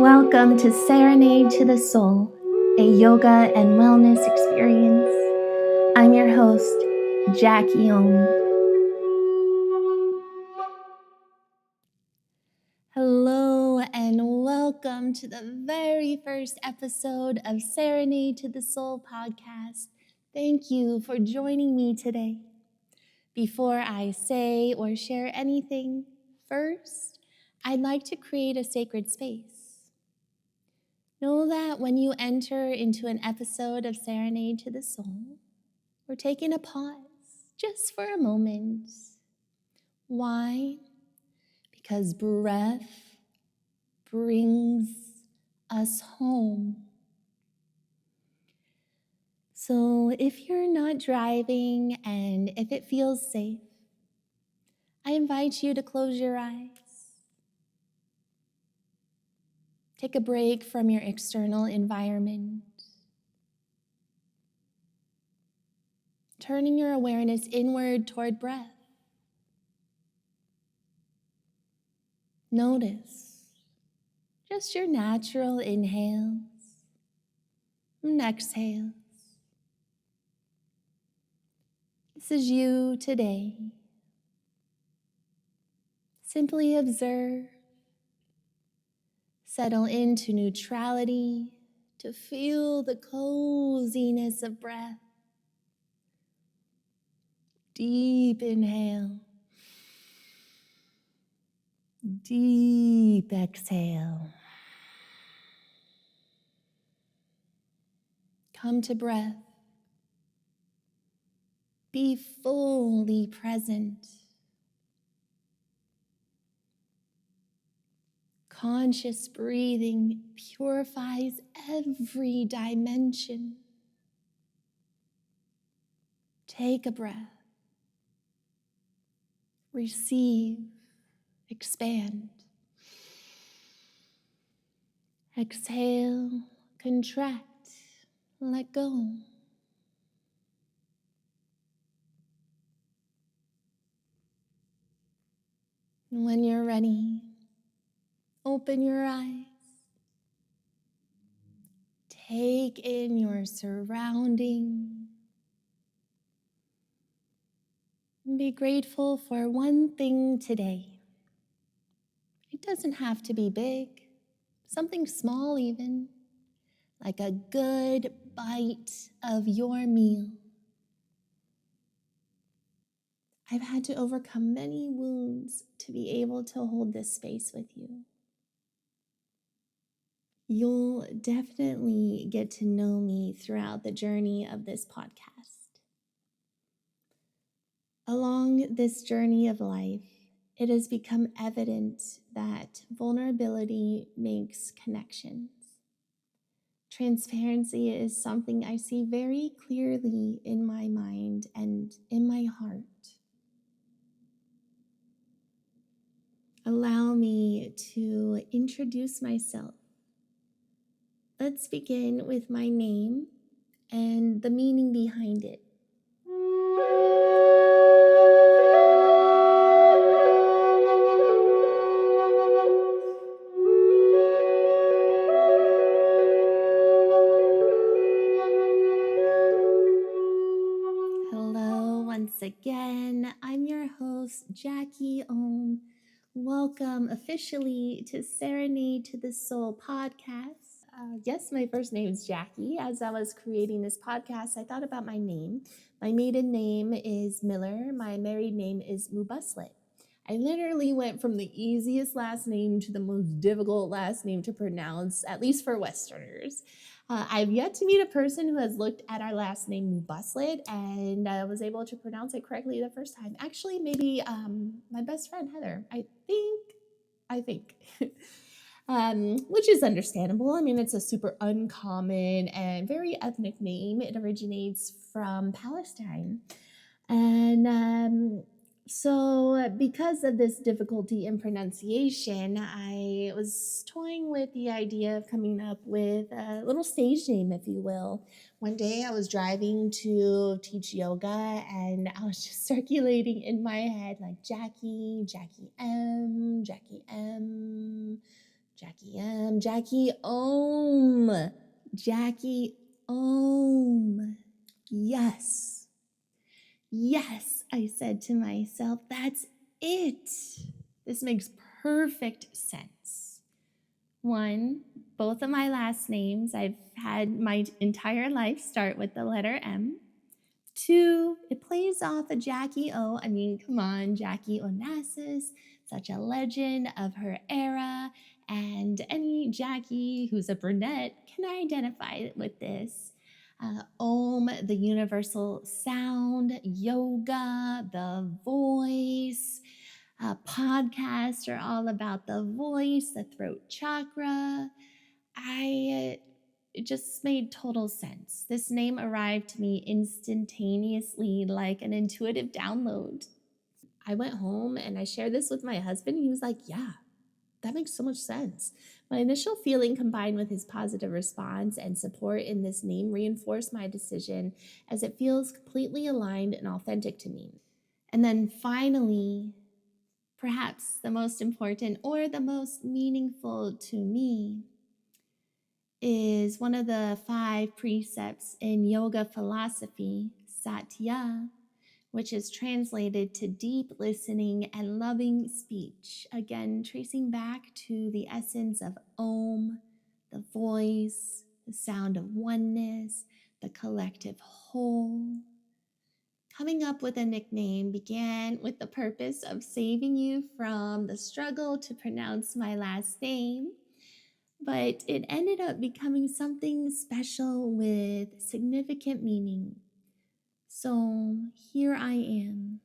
Welcome to Serenade to the Soul, a yoga and wellness experience. I'm your host, JackieOM. Hello and welcome to the very first episode of Serenade to the Soul podcast. Thank you for joining me today. Before I say or share anything, first, I'd like to create a sacred space. Know that when you enter into an episode of Serenade to the Soul, we're taking a pause just for a moment. Why? Because breath brings us home. So if you're not driving and if it feels safe, I invite you to close your eyes. Take a break from your external environment. Turning your awareness inward toward breath. Notice just your natural inhales and exhales. This is you today. Simply observe. Settle into neutrality to feel the coziness of breath. Deep inhale. Deep exhale. Come to breath. Be fully present. Conscious breathing purifies every dimension. Take a breath. Receive. Expand. Exhale. Contract. Let go. And when you're ready, open your eyes. Take in your surrounding. And be grateful for one thing today. It doesn't have to be big, something small even, like a good bite of your meal. I've had to overcome many wounds to be able to hold this space with you. You'll definitely get to know me throughout the journey of this podcast. Along this journey of life, it has become evident that vulnerability makes connections. Transparency is something I see very clearly in my mind and in my heart. Allow me to introduce myself. Let's begin with my name and the meaning behind it. Hello, once again. I'm your host, JackieOM. Welcome officially to Serenade to the Soul podcast. Yes, my first name is Jackie. As I was creating this podcast, I thought about my name. My maiden name is Miller. My married name is Mubaslet. I literally went from the easiest last name to the most difficult last name to pronounce, at least for Westerners. I've yet to meet a person who has looked at our last name Mubaslet and was able to pronounce it correctly the first time. Actually, maybe my best friend Heather. I think. Which is understandable. I mean, it's a super uncommon and very ethnic name. It originates from Palestine. And so because of this difficulty in pronunciation, I was toying with the idea of coming up with a little stage name, if you will. One day I was driving to teach yoga and I was just circulating in my head like JackieOM, JackieM. JackieOM, JackieOM, JackieOM. Yes. Yes, I said to myself, that's it. This makes perfect sense. One, both of my last names, I've had my entire life start with the letter M. Two, it plays off of Jackie O. I mean, come on, Jackie Onassis, such a legend of her era. And any Jackie who's a brunette can identify with this. Om, the universal sound, yoga, the voice. Podcasts are all about the voice, the throat chakra. It just made total sense. This name arrived to me instantaneously like an intuitive download. I went home and I shared this with my husband. He was like, yeah, that makes so much sense. My initial feeling combined with his positive response and support in this name reinforced my decision as it feels completely aligned and authentic to me. And then finally, perhaps the most important or the most meaningful to me is one of the 5 precepts in yoga philosophy, Satya, which is translated to deep listening and loving speech. Again, tracing back to the essence of Om, the voice, the sound of oneness, the collective whole. Coming up with a nickname began with the purpose of saving you from the struggle to pronounce my last name, but it ended up becoming something special with significant meaning. So here I am,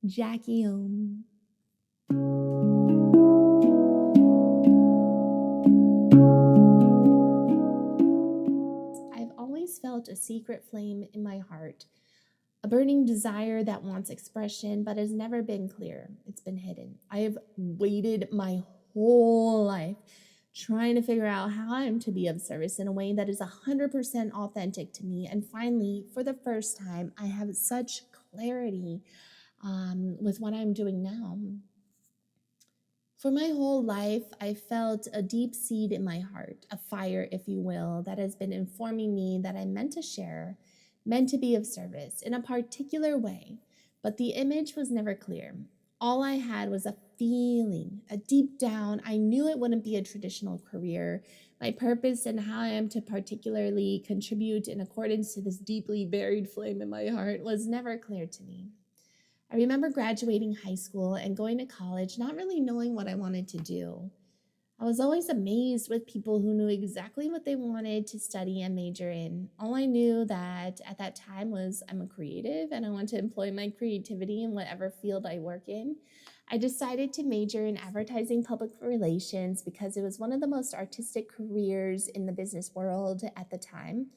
JackieOM. I've always felt a secret flame in my heart, a burning desire that wants expression but has never been clear. It's been hidden. I have waited my whole life trying to figure out how I'm to be of service in a way that is 100% authentic to me. And finally, for the first time, I have such clarity with what I'm doing now. For my whole life, I felt a deep seed in my heart, a fire, if you will, that has been informing me that I'm meant to share, meant to be of service in a particular way, but the image was never clear. All I had was a feeling, a deep down, I knew it wouldn't be a traditional career. My purpose and how I am to particularly contribute in accordance to this deeply buried flame in my heart was never clear to me. I remember graduating high school and going to college, not really knowing what I wanted to do. I was always amazed with people who knew exactly what they wanted to study and major in. All I knew that at that time was I'm a creative and I want to employ my creativity in whatever field I work in. I decided to major in advertising public relations because it was one of the most artistic careers in the business world at the time.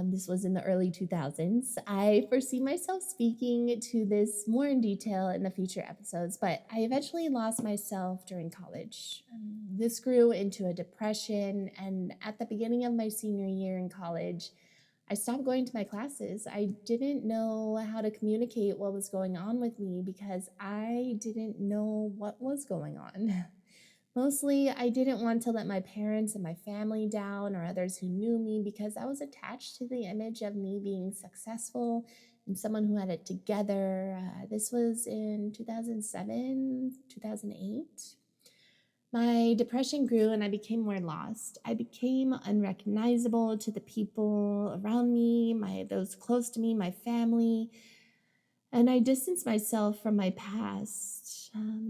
This was in the early 2000s. I foresee myself speaking to this more in detail in the future episodes, but I eventually lost myself during college. This grew into a depression, and at the beginning of my senior year in college, I stopped going to my classes. I didn't know how to communicate what was going on with me because I didn't know what was going on. Mostly, I didn't want to let my parents and my family down or others who knew me because I was attached to the image of me being successful and someone who had it together. This was in 2007, 2008. My depression grew and I became more lost. I became unrecognizable to the people around me, those close to me, my family. And I distanced myself from my past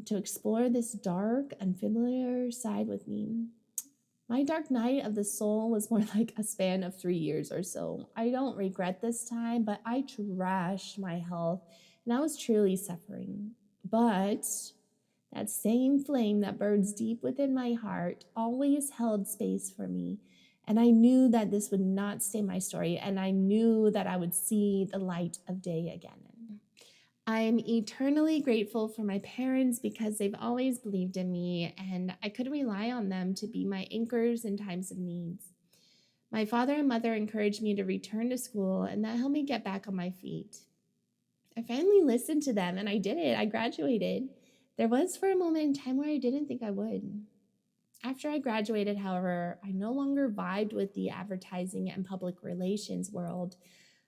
to explore this dark, unfamiliar side with me. My dark night of the soul was more like a span of 3 years or so. I don't regret this time, but I trashed my health and I was truly suffering. But that same flame that burns deep within my heart always held space for me. And I knew that this would not stay my story, and I knew that I would see the light of day again. I'm eternally grateful for my parents because they've always believed in me and I could rely on them to be my anchors in times of needs. My father and mother encouraged me to return to school and that helped me get back on my feet. I finally listened to them and I did it. I graduated. There was for a moment in time where I didn't think I would. After I graduated, however, I no longer vibed with the advertising and public relations world.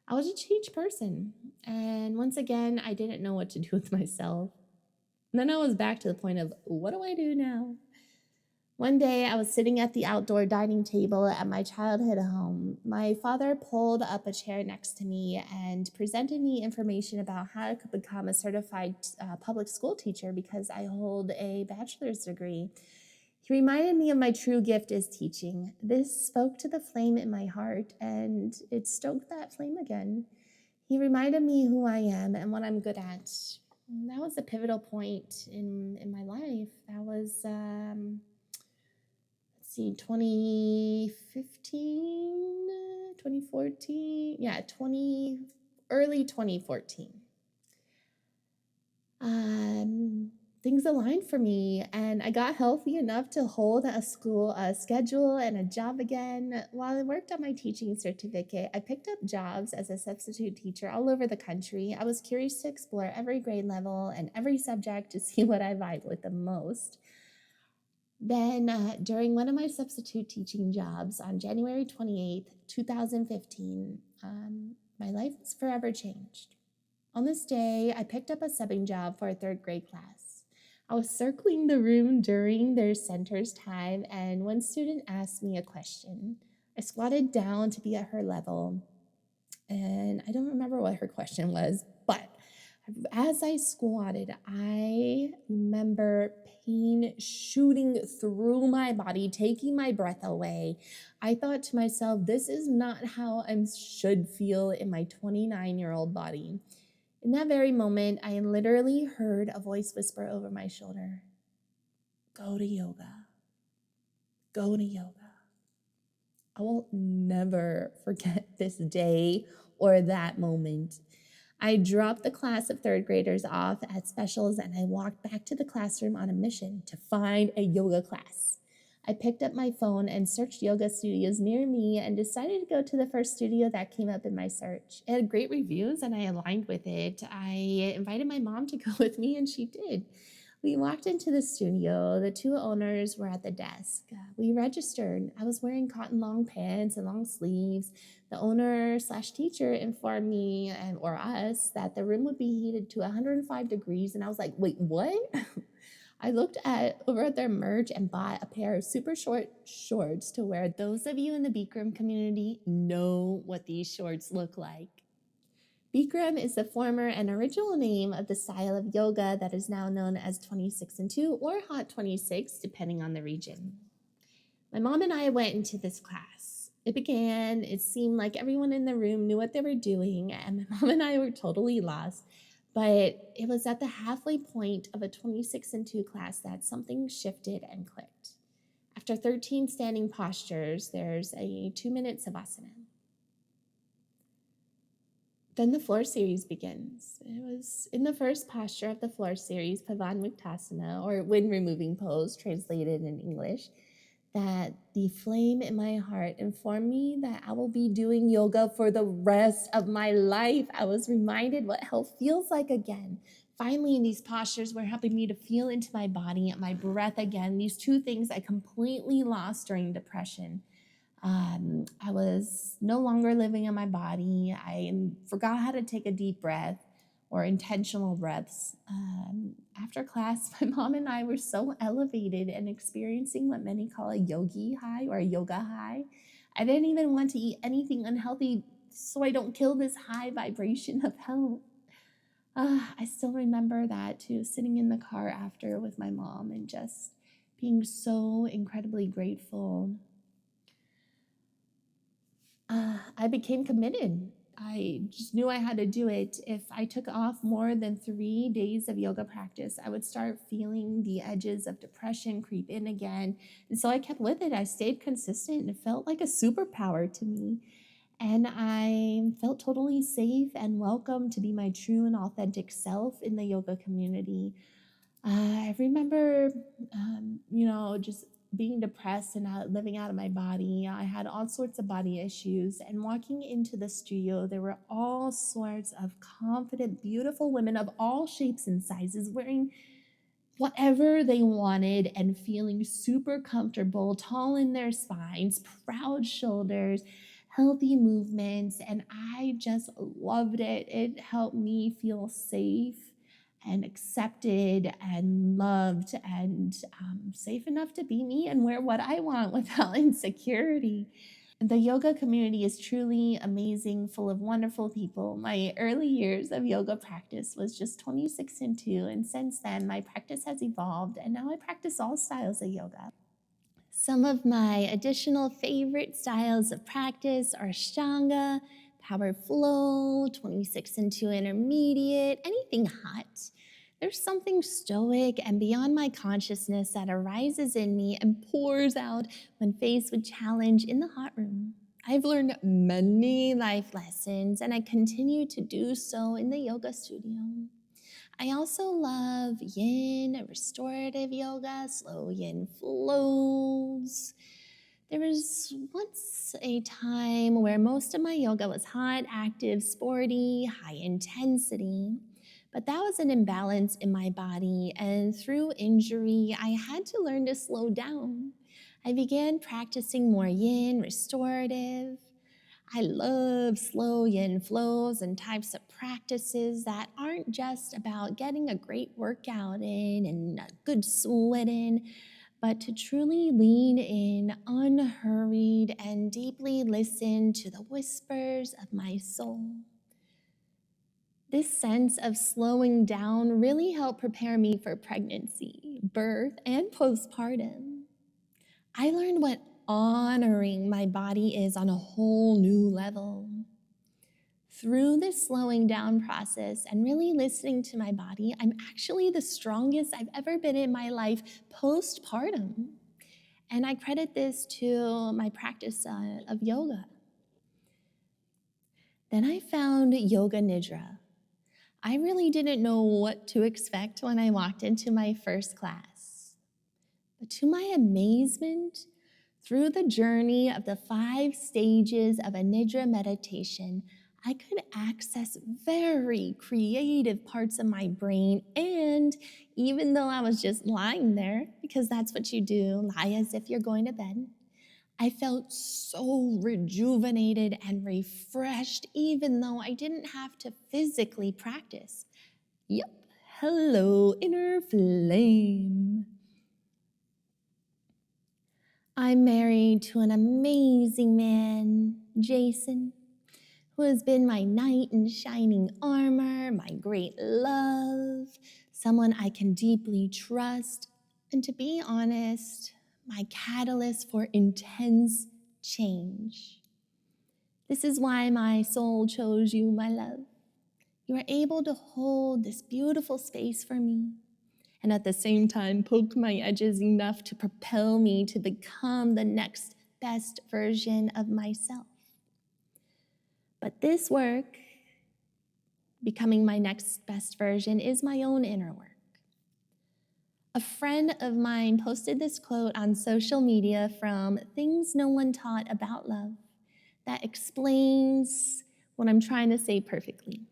I was a changed person. And once again, I didn't know what to do with myself. And then I was back to the point of, what do I do now? One day, I was sitting at the outdoor dining table at my childhood home. My father pulled up a chair next to me and presented me information about how I could become a certified public school teacher because I hold a bachelor's degree. He reminded me of my true gift is teaching. This spoke to the flame in my heart, and it stoked that flame again. He reminded me who I am and what I'm good at. And that was a pivotal point in my life. That was, let's see, 2015, 2014. Yeah, early 2014. Things aligned for me, and I got healthy enough to hold a school schedule and a job again. While I worked on my teaching certificate, I picked up jobs as a substitute teacher all over the country. I was curious to explore every grade level and every subject to see what I vibe with the most. Then, during one of my substitute teaching jobs on January 28th, 2015, my life was forever changed. On this day, I picked up a subbing job for a third grade class. I was circling the room during their center's time, and one student asked me a question. I squatted down to be at her level, and I don't remember what her question was, but as I squatted, I remember pain shooting through my body, taking my breath away. I thought to myself, this is not how I should feel in my 29-year-old body. In that very moment, I literally heard a voice whisper over my shoulder, go to yoga, go to yoga. I will never forget this day or that moment. I dropped the class of third graders off at specials and I walked back to the classroom on a mission to find a yoga class. I picked up my phone and searched yoga studios near me and decided to go to the first studio that came up in my search. It had great reviews and I aligned with it. I invited my mom to go with me and she did. We walked into the studio. The two owners were at the desk. We registered. I was wearing cotton long pants and long sleeves. The owner/teacher informed me or us that the room would be heated to 105 degrees. And I was like, wait, what? I looked over at their merch and bought a pair of super short shorts to wear. Those of you in the Bikram community know what these shorts look like. Bikram is the former and original name of the style of yoga that is now known as 26-2 or Hot 26, depending on the region. My mom and I went into this class. It seemed like everyone in the room knew what they were doing, and my mom and I were totally lost. But it was at the halfway point of a 26-2 class that something shifted and clicked. After 13 standing postures, there's a 2-minute savasana. Then the floor series begins. It was in the first posture of the floor series, Pavanmuktasana, or wind removing pose, translated in English, that the flame in my heart informed me that I will be doing yoga for the rest of my life. I was reminded what health feels like again. Finally, these postures were helping me to feel into my body and my breath again. These two things I completely lost during depression. I was no longer living in my body. I forgot how to take a deep breath or intentional breaths. After class, my mom and I were so elevated and experiencing what many call a yogi high or a yoga high. I didn't even want to eat anything unhealthy so I don't kill this high vibration of health. I still remember that too, sitting in the car after with my mom and just being so incredibly grateful. I became committed. I just knew I had to do it. If I took off more than 3 days of yoga practice, I would start feeling the edges of depression creep in again. And so I kept with it. I stayed consistent. It felt like a superpower to me. And I felt totally safe and welcome to be my true and authentic self in the yoga community. I remember, just being depressed and living out of my body. I had all sorts of body issues. And walking into the studio, there were all sorts of confident, beautiful women of all shapes and sizes wearing whatever they wanted and feeling super comfortable, tall in their spines, proud shoulders, healthy movements. And I just loved it. It helped me feel safe and accepted and loved and safe enough to be me and wear what I want without insecurity. The yoga community is truly amazing, full of wonderful people. My early years of yoga practice was just 26 and 2, and since then my practice has evolved, and now I practice all styles of yoga. Some of my additional favorite styles of practice are Ashtanga, Power Flow, 26 and 2 Intermediate, anything hot. There's something stoic and beyond my consciousness that arises in me and pours out when faced with challenge in the hot room. I've learned many life lessons, and I continue to do so in the yoga studio. I also love yin, restorative yoga, slow yin flows. There was once a time where most of my yoga was hot, active, sporty, high intensity, but that was an imbalance in my body, and through injury, I had to learn to slow down. I began practicing more yin, restorative. I love slow yin flows and types of practices that aren't just about getting a great workout in and a good sweat in, but to truly lean in, unhurried, and deeply listen to the whispers of my soul. This sense of slowing down really helped prepare me for pregnancy, birth, and postpartum. I learned what honoring my body is on a whole new level. Through this slowing down process and really listening to my body, I'm actually the strongest I've ever been in my life postpartum. And I credit this to my practice of yoga. Then I found Yoga Nidra. I really didn't know what to expect when I walked into my first class. But to my amazement, through the journey of the 5 stages of a Nidra meditation, I could access very creative parts of my brain. And even though I was just lying there, because that's what you do, lie as if you're going to bed, I felt so rejuvenated and refreshed, even though I didn't have to physically practice. Yep, hello, inner flame. I'm married to an amazing man, Jason, who has been my knight in shining armor, my great love, someone I can deeply trust, and to be honest, my catalyst for intense change. This is why my soul chose you, my love. You are able to hold this beautiful space for me, and at the same time poke my edges enough to propel me to become the next best version of myself. But this work, becoming my next best version, is my own inner work. A friend of mine posted this quote on social media from Things No One Taught About Love that explains what I'm trying to say perfectly.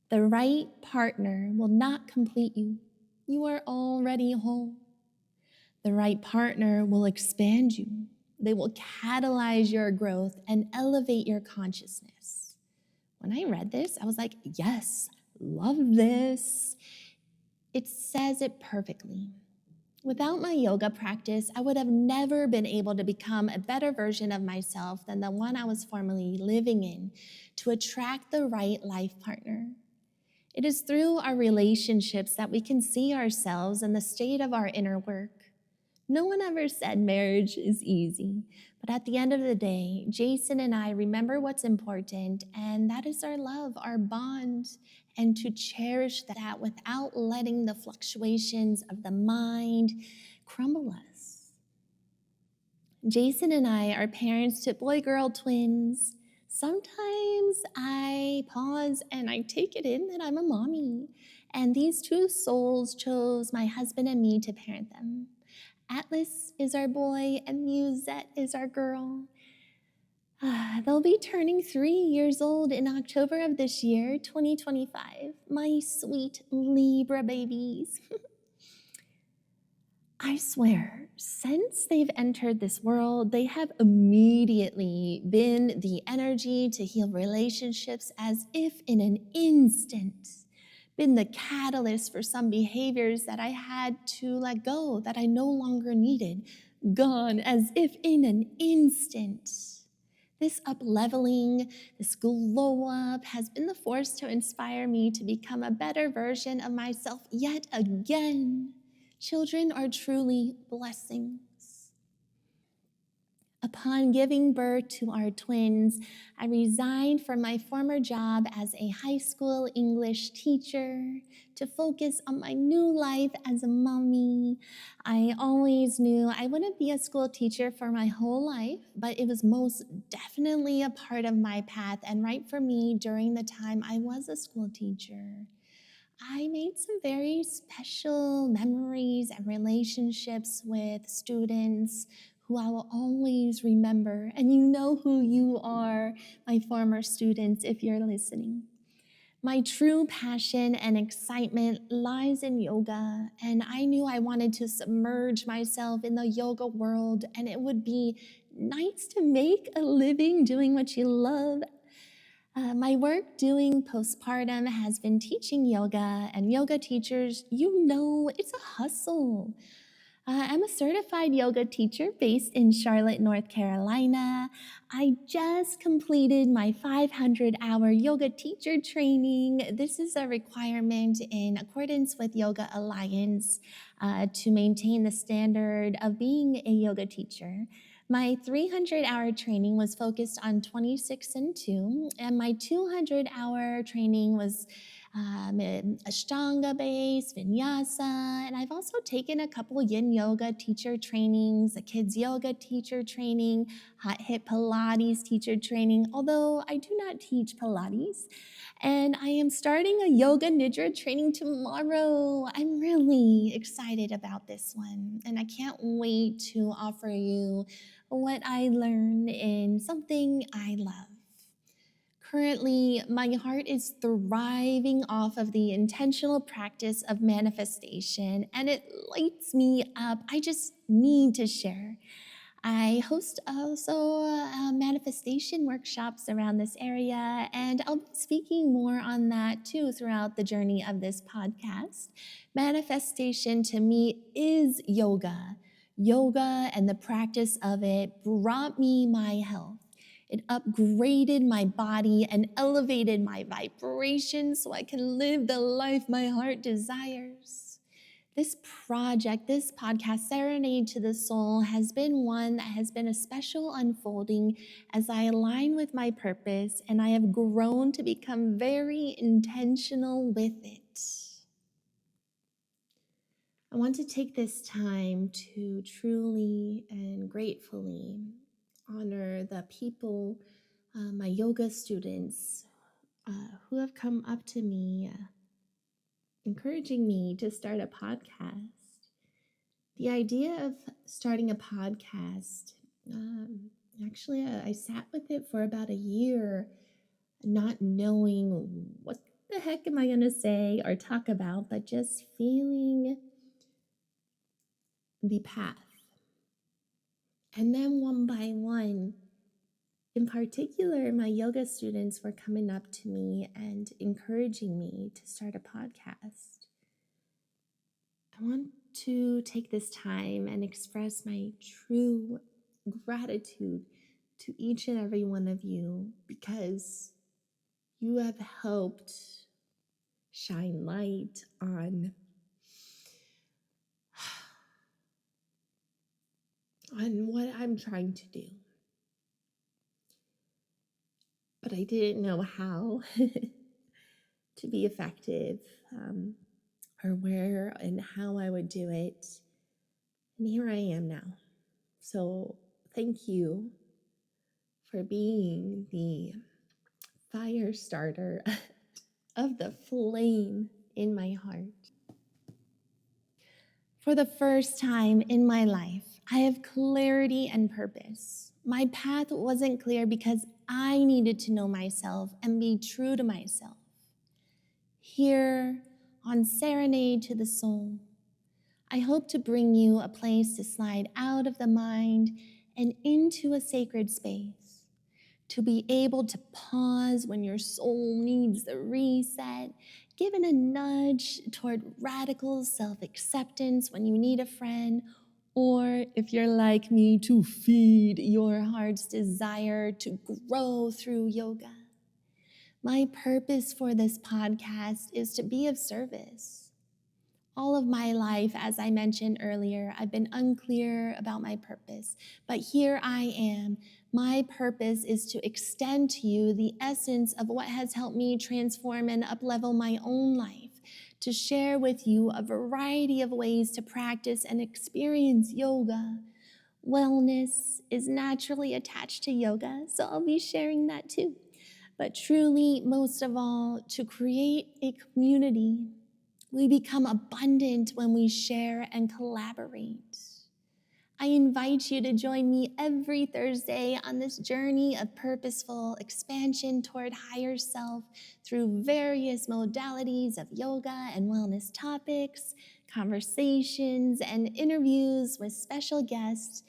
The right partner will not complete you. You are already whole. The right partner will expand you. They will catalyze your growth and elevate your consciousness. When I read this, I was like, yes, love this. It says it perfectly. Without my yoga practice, I would have never been able to become a better version of myself than the one I was formerly living in to attract the right life partner. It is through our relationships that we can see ourselves and the state of our inner work. No one ever said marriage is easy, but at the end of the day, Jason and I remember what's important, and that is our love, our bond, and to cherish that without letting the fluctuations of the mind crumble us. Jason and I are parents to boy-girl twins. Sometimes I pause and I take it in that I'm a mommy, and these two souls chose my husband and me to parent them. Atlas is our boy and Musette is our girl. They'll be turning 3 years old in October of this year, 2025. My sweet Libra babies. I swear, since they've entered this world, they have immediately been the energy to heal relationships as if in an instant, been the catalyst for some behaviors that I had to let go, that I no longer needed, gone as if in an instant. This up-leveling, this glow up has been the force to inspire me to become a better version of myself yet again. Children are truly blessings. Upon giving birth to our twins, I resigned from my former job as a high school English teacher to focus on my new life as a mommy. I always knew I wouldn't be a school teacher for my whole life, but it was most definitely a part of my path and right for me during the time I was a school teacher. I made some very special memories and relationships with students who I will always remember. And you know who you are, my former students, if you're listening. My true passion and excitement lies in yoga, and I knew I wanted to submerge myself in the yoga world, and it would be nice to make a living doing what you love. My work doing postpartum has been teaching yoga, and yoga teachers, you know, it's a hustle. I'm a certified yoga teacher based in Charlotte, North Carolina. I just completed my 500-hour yoga teacher training. This is a requirement in accordance with Yoga Alliance to maintain the standard of being a yoga teacher. My 300-hour training was focused on 26 and 2, and my 200-hour training was Ashtanga based, Vinyasa, and I've also taken a couple Yin Yoga teacher trainings, a kids yoga teacher training, hot hit Pilates teacher training, although I do not teach Pilates. And I am starting a yoga nidra training tomorrow. I'm really excited about this one, and I can't wait to offer you what I learned in something I love. Currently, my heart is thriving off of the intentional practice of manifestation, and it lights me up. I just need to share. I host also manifestation workshops around this area, and I'll be speaking more on that too throughout the journey of this podcast. Manifestation to me is yoga. Yoga and the practice of it brought me my health. It upgraded my body and elevated my vibration so I can live the life my heart desires. This project, this podcast, Serenade to the Soul, has been one that has been a special unfolding as I align with my purpose, and I have grown to become very intentional with it. I want to take this time to truly and gratefully honor the people, my yoga students, who have come up to me, encouraging me to start a podcast. The idea of starting a podcast, actually, I sat with it for about a year, not knowing what the heck am I going to say or talk about, but just feeling the path. And then one by one, in particular, my yoga students were coming up to me and encouraging me to start a podcast. I want to take this time and express my true gratitude to each and every one of you because you have helped shine light on what I'm trying to do. But I didn't know how to be effective or where and how I would do it. And here I am now. So thank you for being the fire starter of the flame in my heart. For the first time in my life, I have clarity and purpose. My path wasn't clear because I needed to know myself and be true to myself. Here on Serenade to the Soul, I hope to bring you a place to slide out of the mind and into a sacred space, to be able to pause when your soul needs the reset, given a nudge toward radical self-acceptance when you need a friend, or if you're like me, to feed your heart's desire to grow through yoga. My purpose for this podcast is to be of service. All of my life, as I mentioned earlier, I've been unclear about my purpose, but here I am. My purpose is to extend to you the essence of what has helped me transform and uplevel my own life, to share with you a variety of ways to practice and experience yoga. Wellness is naturally attached to yoga, so I'll be sharing that too. But truly, most of all, to create a community. We become abundant when we share and collaborate. I invite you to join me every Thursday on this journey of purposeful expansion toward higher self through various modalities of yoga and wellness topics, conversations, and interviews with special guests.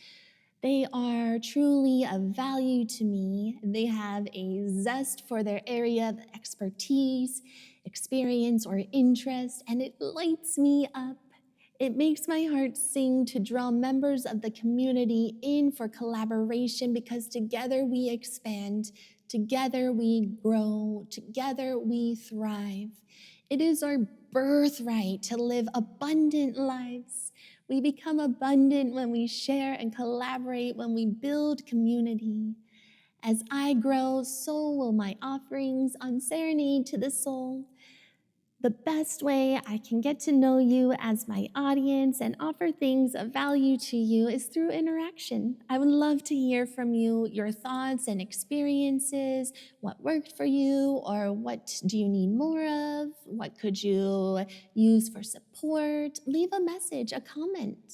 They are truly of value to me. They have a zest for their area of expertise, experience, or interest, and it lights me up. It makes my heart sing to draw members of the community in for collaboration, because together we expand, together we grow, together we thrive. It is our birthright to live abundant lives. We become abundant when we share and collaborate, when we build community. As I grow, so will my offerings on Serenade to the Soul. The best way I can get to know you as my audience and offer things of value to you is through interaction. I would love to hear from you, your thoughts and experiences, what worked for you, or what do you need more of? What could you use for support? Leave a message, a comment.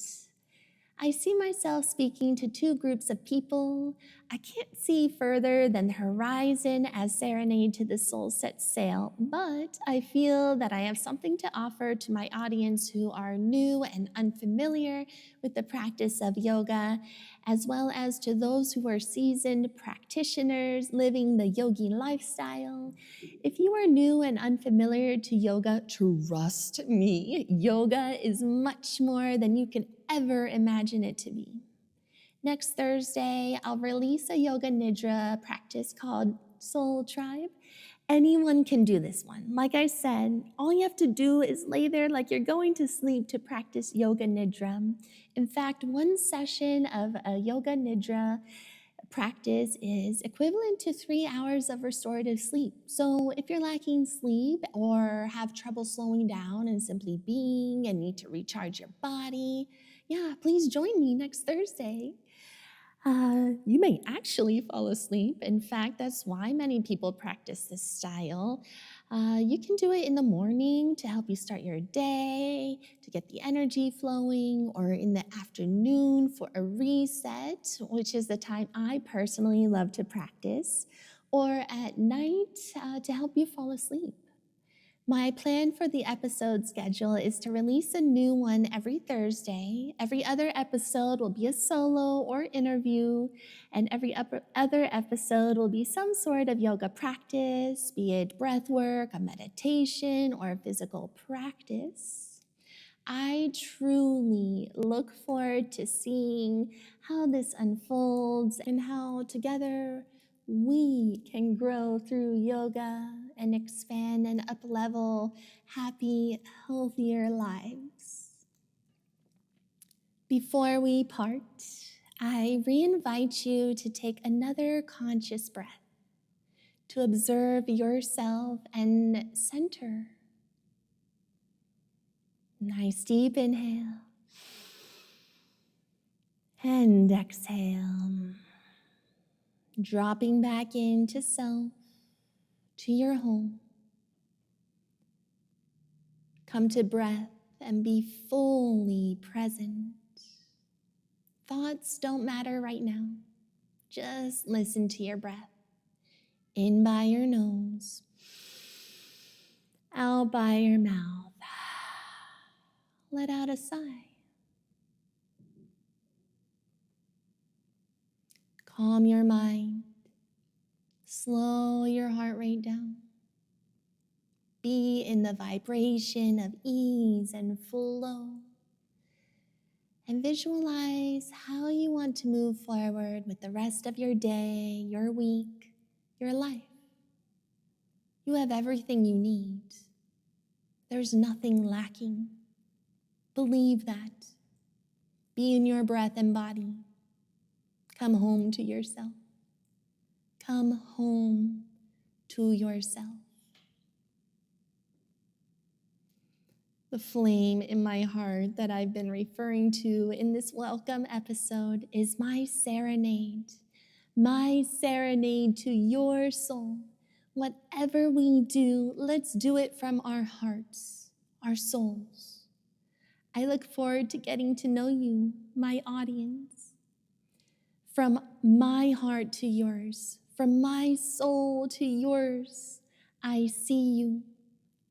I see myself speaking to two groups of people. I can't see further than the horizon as Serenade to the Soul sets sail, but I feel that I have something to offer to my audience who are new and unfamiliar with the practice of yoga, as well as to those who are seasoned practitioners living the yogi lifestyle. If you are new and unfamiliar to yoga, trust me, yoga is much more than you can ever imagine it to be. Next Thursday, I'll release a yoga nidra practice called Soul Tribe. Anyone can do this one. Like I said, all you have to do is lay there like you're going to sleep to practice yoga nidra. In fact, one session of a yoga nidra practice is equivalent to 3 hours of restorative sleep. So if you're lacking sleep or have trouble slowing down and simply being and need to recharge your body, please join me next Thursday. You may actually fall asleep. In fact, that's why many people practice this style. You can do it in the morning to help you start your day, to get the energy flowing, or in the afternoon for a reset, which is the time I personally love to practice, or at night to help you fall asleep. My plan for the episode schedule is to release a new one every Thursday. Every other episode will be a solo or interview, and every other episode will be some sort of yoga practice, be it breathwork, a meditation, or a physical practice. I truly look forward to seeing how this unfolds and how together we can grow through yoga and expand and uplevel happy, healthier lives. Before we part, I reinvite you to take another conscious breath, to observe yourself and center. Nice deep inhale and exhale, dropping back into self, to your home. Come to breath and be fully present. Thoughts don't matter right now. Just listen to your breath. In by your nose, out by your mouth. Let out a sigh. Calm your mind. Slow your heart rate down. Be in the vibration of ease and flow. And visualize how you want to move forward with the rest of your day, your week, your life. You have everything you need. There's nothing lacking. Believe that. Be in your breath and body. Come home to yourself. Come home to yourself. The flame in my heart that I've been referring to in this welcome episode is my serenade. My serenade to your soul. Whatever we do, let's do it from our hearts, our souls. I look forward to getting to know you, my audience. From my heart to yours, from my soul to yours, I see you,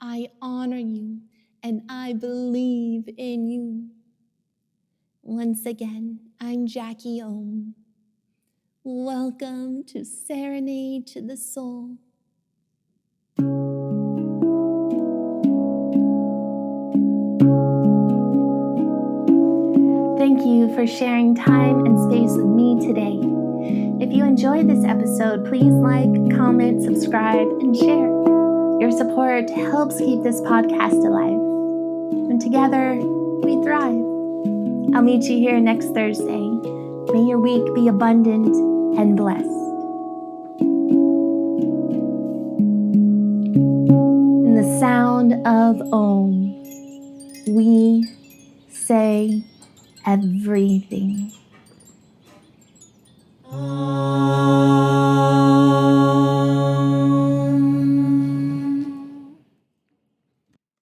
I honor you, and I believe in you. Once again, I'm JackieOM. Welcome to Serenade to the Soul. Thank you for sharing time and space with me today. If you enjoyed this episode, please like, comment, subscribe, and share. Your support helps keep this podcast alive. And together, we thrive. I'll meet you here next Thursday. May your week be abundant and blessed. In the sound of Om, we say everything.